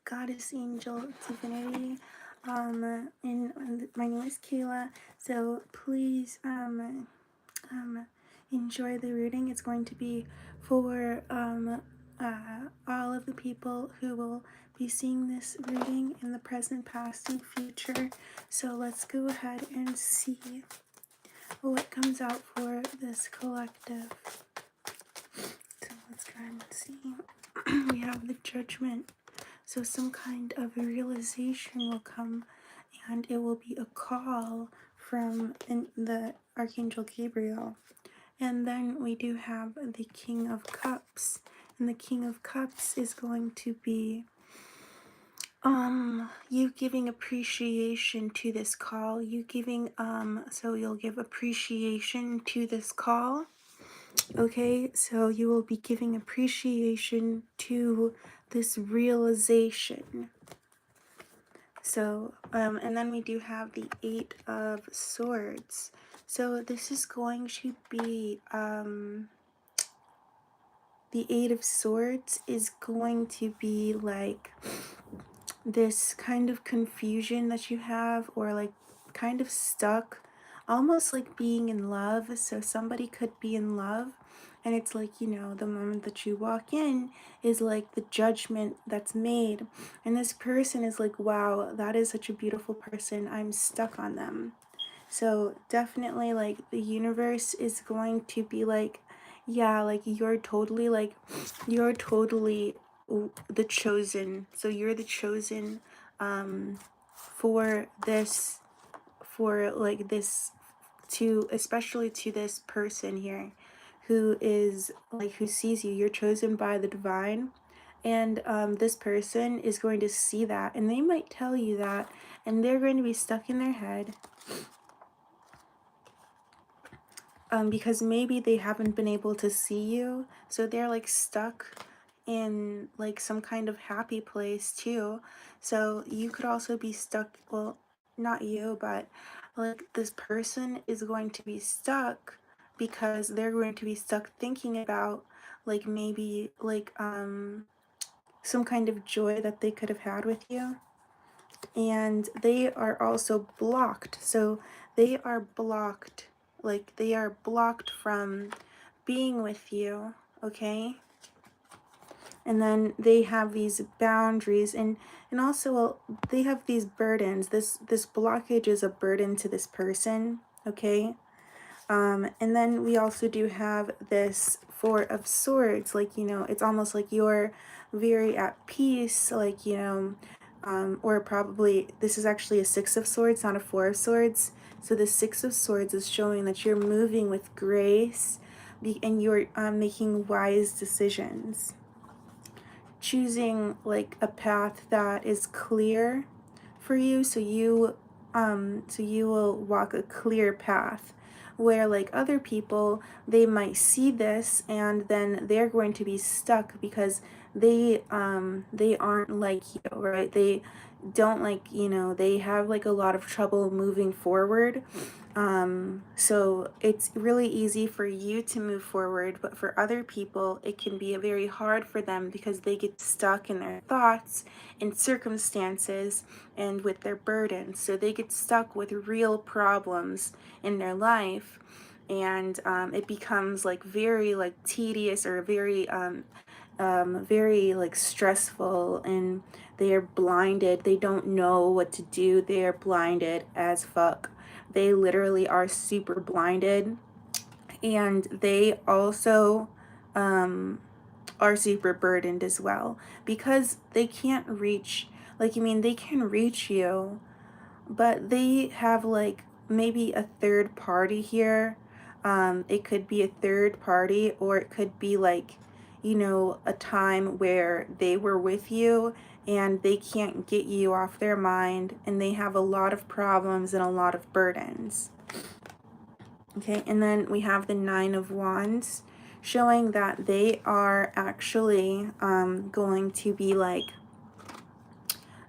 Goddess Angel Divinity. And my name is Kayla. So please enjoy the reading. It's going to be for all of the people who will be seeing this reading in the present, past, and future. So let's go ahead and see what comes out for this collective. So let's go ahead and see. We have the Judgment. So some kind of realization will come, and it will be a call from the Archangel Gabriel. And then we do have the King of Cups. And the King of Cups is going to be you giving appreciation to this call. So you'll give appreciation to this call. Okay, so you will be giving appreciation to this realization. So, and then we do have the Eight of Swords. So this is going to be, the Eight of Swords is going to be like this kind of confusion that you have, or like kind of stuck, almost like being in love. So somebody could be in love, and it's like, you know, the moment that you walk in is like the judgment that's made, and this person is like, wow, that is such a beautiful person, I'm stuck on them. So definitely, like, the universe is going to be like, yeah, like you're totally the chosen. So you're the chosen for this, for like this, to especially to this person here who is like, who sees you. You're chosen by the divine, and this person is going to see that, and they might tell you that, and they're going to be stuck in their head, because maybe they haven't been able to see you, so they're like stuck in like some kind of happy place too. So you could also be stuck, well, not you, but like this person is going to be stuck because they're going to be stuck thinking about like maybe like some kind of joy that they could have had with you, and they are also blocked. So they are blocked, like they are blocked from being with you, okay? And then they have these boundaries, and also, well, they have these burdens. This blockage is a burden to this person, okay? And then we also do have this Four of Swords, like, you know, it's almost like you're very at peace, like, you know, or probably this is actually a Six of Swords, not a Four of Swords. So the Six of Swords is showing that you're moving with grace, and you're making wise decisions, choosing like a path that is clear for you. So you will walk a clear path, where like other people, they might see this and then they're going to be stuck because they aren't like you, right? They don't, like, you know, they have like a lot of trouble moving forward. So it's really easy for you to move forward, but for other people it can be very hard for them because they get stuck in their thoughts and circumstances and with their burdens. So they get stuck with real problems in their life, and it becomes like very like tedious, or very like stressful, and they are blinded. They don't know what to do. They are blinded as fuck. They literally are super blinded, and they also are super burdened as well, because they can't reach, like, I mean, they can reach you, but they have like maybe a third party here. It could be a third party, or it could be like, you know, a time where they were with you and they can't get you off their mind, and they have a lot of problems and a lot of burdens. Okay, and then we have the Nine of Wands, showing that they are actually going to be like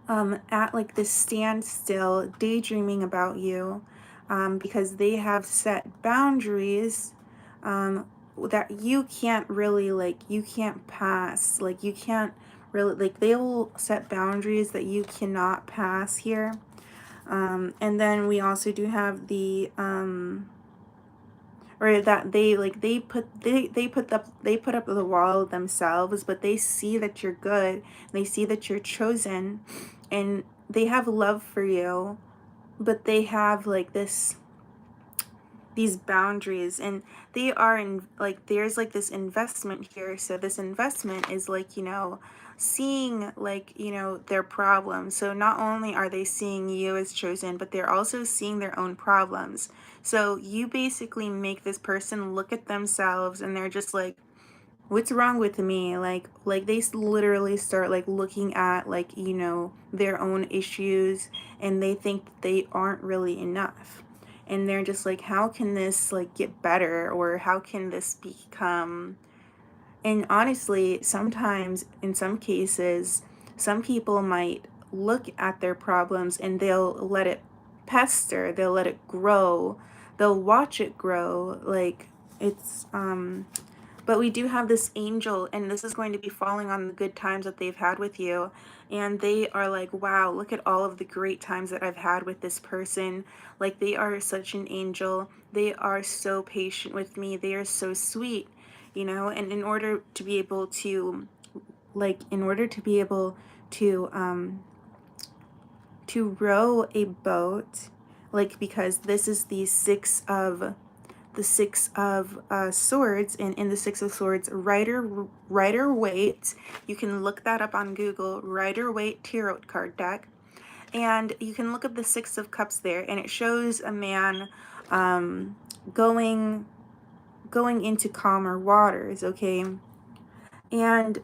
at like this standstill, daydreaming about you, because they have set boundaries that you can't really, like, you can't pass, like you can't really, like, they will set boundaries that you cannot pass here. And then we also do have the or that they like they put up the wall themselves, but they see that you're good, they see that you're chosen, and they have love for you, but they have like these boundaries, and they are in like, there's like this investment here. So this investment is like, you know, seeing like, you know, their problems. So not only are they seeing you as chosen, but they're also seeing their own problems. So you basically make this person look at themselves, and they're just like, what's wrong with me? Like they literally start like looking at, like, you know, their own issues, and they think they aren't really enough, and they're just like, how can this like get better, or how can this become. And honestly, sometimes in some cases, some people might look at their problems and they'll let it pester, they'll let it grow, they'll watch it grow. Like, it's but we do have this angel, and this is going to be falling on the good times that they've had with you. And they are like, wow, look at all of the great times that I've had with this person. Like, they are such an angel. They are so patient with me. They are so sweet, you know? And in order to be able to, like, in order to be able to row a boat, like, because this is the Six of Swords, and in the Six of Swords, Rider Waite. You can look that up on Google, Rider Waite Tarot card deck, and you can look up the Six of Cups there, and it shows a man going into calmer waters. Okay, and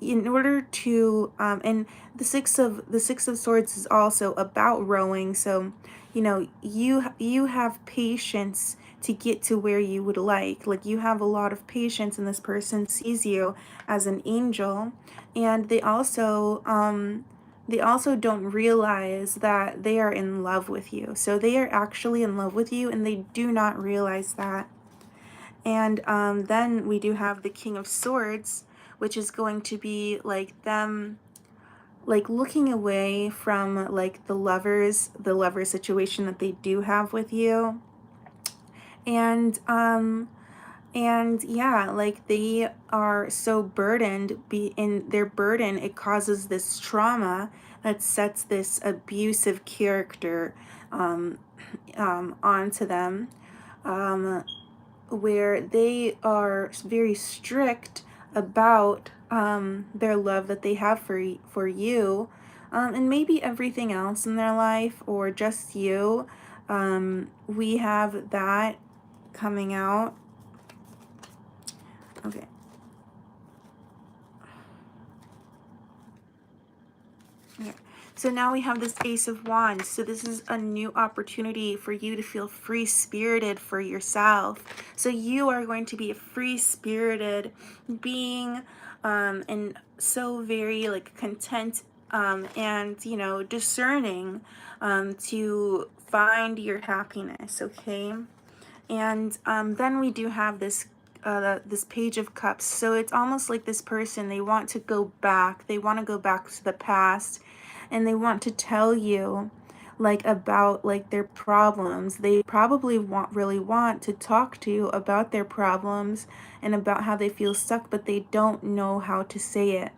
in order to and the Six of Swords is also about rowing. So, you know, you have patience to get to where you would like you have a lot of patience, and this person sees you as an angel. And they also don't realize that they are in love with you. So they are actually in love with you, and they do not realize that. And then we do have the King of Swords, which is going to be like them, like looking away from like the lover situation that they do have with you. And yeah, like they are so burdened, in their burden, it causes this trauma that sets this abusive character onto them. Where they are very strict about their love that they have for you, and maybe everything else in their life, or just you. We have that coming out. Okay. Okay. So now we have this Ace of Wands. So this is a new opportunity for you to feel free-spirited for yourself. So you are going to be a free-spirited being, and so very like content, and, you know, discerning, to find your happiness. Okay. And then we do have this Page of Cups. So it's almost like this person, they want to go back. They want to go back to the past, and they want to tell you like about like their problems. They probably really want to talk to you about their problems and about how they feel stuck, but they don't know how to say it,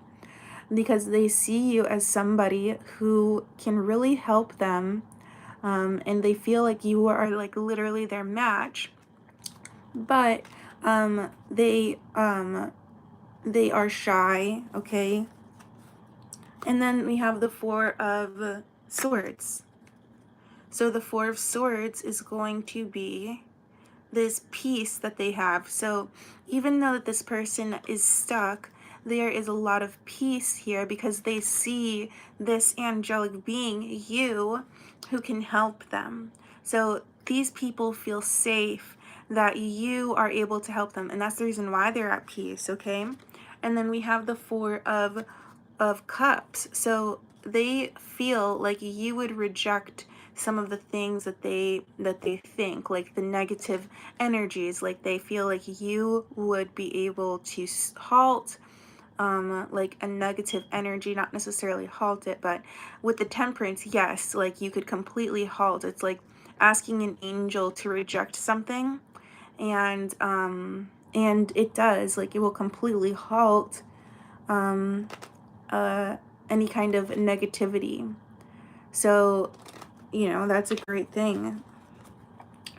because they see you as somebody who can really help them, and they feel like you are like literally their match. But they are shy. Okay. And then we have the Four of Swords. So the Four of Swords is going to be this peace that they have. So even though that this person is stuck, there is a lot of peace here, because they see this angelic being, you, who can help them. So these people feel safe that you are able to help them, and that's the reason why they're at peace. Okay. And then we have the Four of Cups. So they feel like you would reject some of the things that they think, like the negative energies. Like they feel like you would be able to halt like a negative energy, not necessarily halt it, but with the temperance, yes, like you could completely halt. It's like asking an angel to reject something, and it does, like it will completely halt any kind of negativity. So, that's a great thing.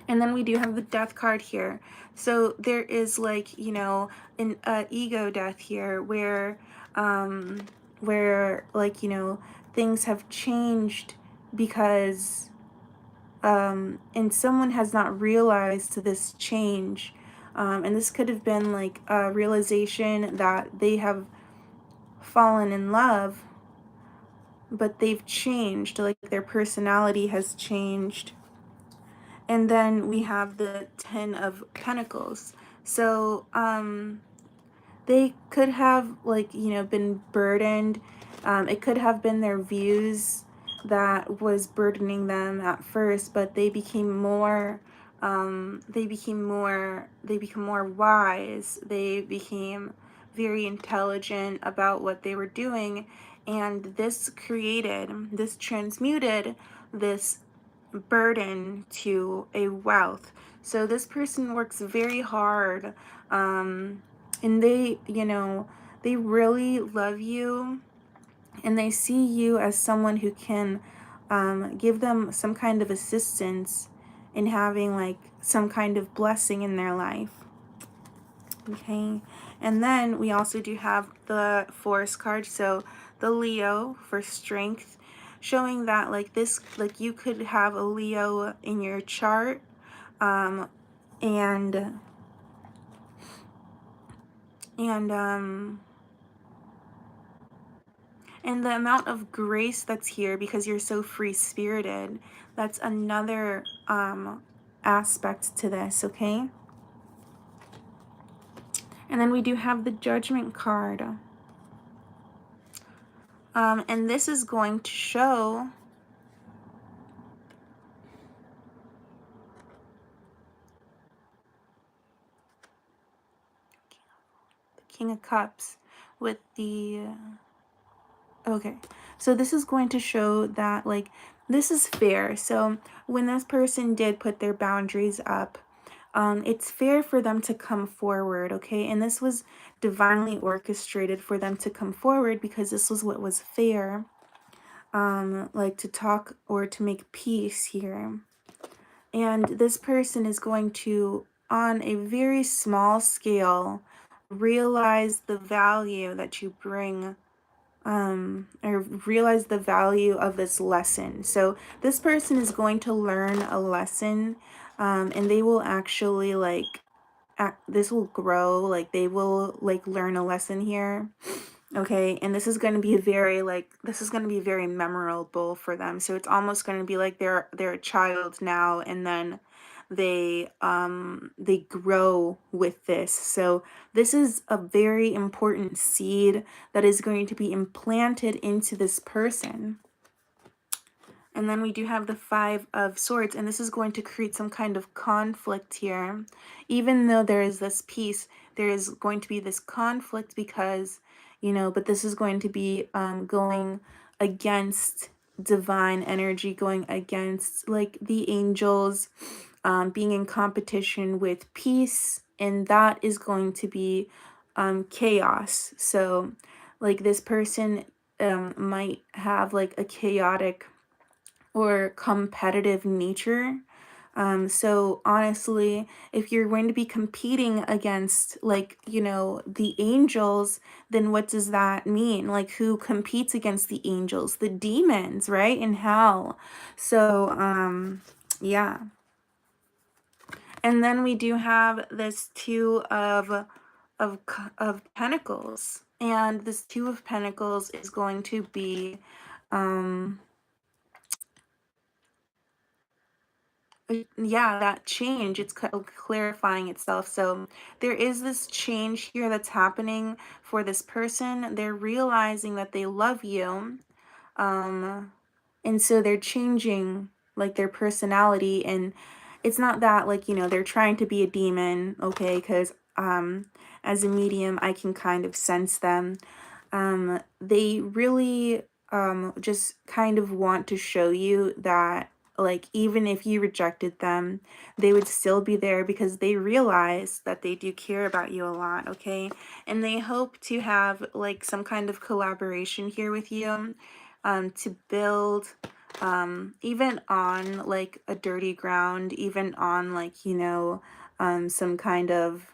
And then we do have the death card here. So there is like, an ego death here where like, things have changed because and someone has not realized this change. And this could have been like a realization that they have fallen in love, but they've changed, like their personality has changed. And then we have the Ten of Pentacles. So they could have, like, been burdened. It could have been their views that was burdening them at first, but they became more they become more wise. They became very intelligent about what they were doing, and this transmuted this burden to a wealth. So this person works very hard, and they really love you, and they see you as someone who can give them some kind of assistance in having like some kind of blessing in their life. Okay, and then we also do have the Force card, so the Leo for strength, showing that like this, like you could have a Leo in your chart, and and the amount of grace that's here because you're so free-spirited, that's another aspect to this. Okay, and then we do have the Judgment card, and this is going to show King of Cups with the okay, so this is going to show that like this is fair. So when this person did put their boundaries up, it's fair for them to come forward. Okay, and this was divinely orchestrated for them to come forward because this was what was fair, like to talk or to make peace here. And this person is going to, on a very small scale, realize the value that you bring, or realize the value of this lesson. So this person is going to learn a lesson, and they will actually like, this will grow, like they will like learn a lesson here. Okay, and this is going to be very memorable for them. So it's almost going to be like they're a child now, and then they grow with this. So this is a very important seed that is going to be implanted into this person. And then we do have the Five of Swords, and this is going to create some kind of conflict here. Even though there is this peace, there is going to be this conflict because, but this is going to be going against divine energy, going against like the angels, being in competition with peace, and that is going to be chaos. So like this person might have like a chaotic or competitive nature. So honestly, if you're going to be competing against like, the angels, then what does that mean? Like who competes against the angels? The demons, right? In hell. So, yeah. And then we do have this Two of Pentacles. And this Two of Pentacles is going to be, yeah, that change, it's clarifying itself. So there is this change here that's happening for this person. They're realizing that they love you, and so they're changing like their personality. And it's not that like they're trying to be a demon, okay, because as a medium, I can kind of sense them. They really just kind of want to show you that, like, even if you rejected them, they would still be there because they realize that they do care about you a lot, okay? And they hope to have like some kind of collaboration here with you, to build, even on like a dirty ground, even on like, some kind of,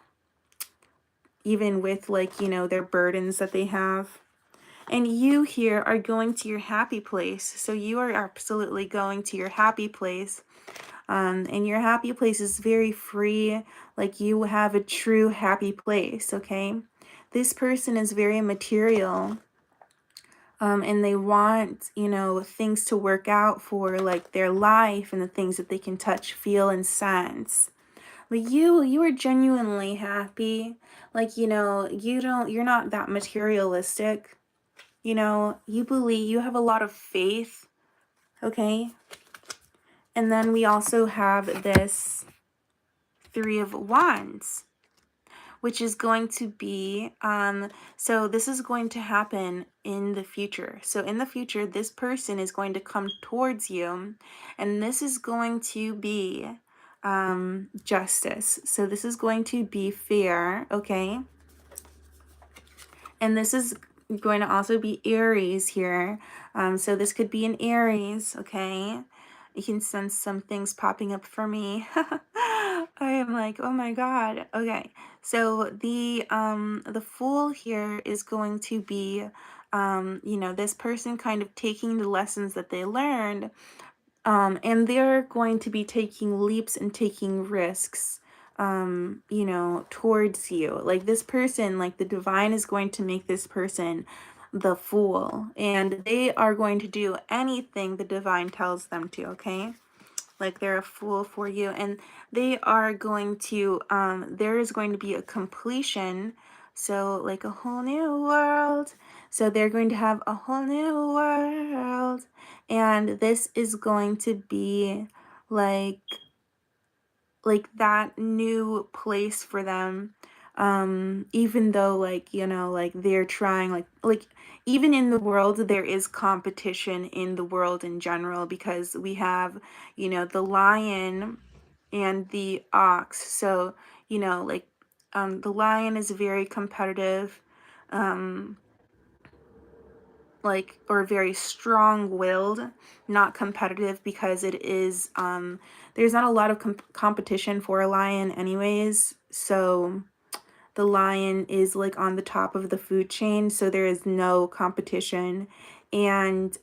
even with like, their burdens that they have. And you here are going to your happy place. So you are absolutely going to your happy place. And your happy place is very free. Like, you have a true happy place, okay? This person is very material. And they want, things to work out for like their life and the things that they can touch, feel, and sense. But you are genuinely happy. Like, you're not that materialistic. You believe, you have a lot of faith, okay? And then we also have this Three of Wands, which is going to be, so this is going to happen in the future. So in the future, this person is going to come towards you, and this is going to be justice. So this is going to be fair, okay? And this is going to also be Aries here. So this could be an Aries, okay? You can sense some things popping up for me. I am like, oh my God. Okay. So the Fool here is going to be, this person kind of taking the lessons that they learned, and they're going to be taking leaps and taking risks, towards you. Like, this person, like the divine is going to make this person the Fool, and they are going to do anything the divine tells them to, okay? Like, they're a fool for you, and they are going to, there is going to be a completion. So like a whole new world. So they're going to have a whole new world, and this is going to be like that new place for them. Even though, like, like they're trying, like even in the world there is competition in the world in general, because we have, the lion and the ox. So, like, the lion is very competitive, um like, or very strong-willed, not competitive, because it is, there's not a lot of competition for a lion anyways. So the lion is like on the top of the food chain, so there is no competition. And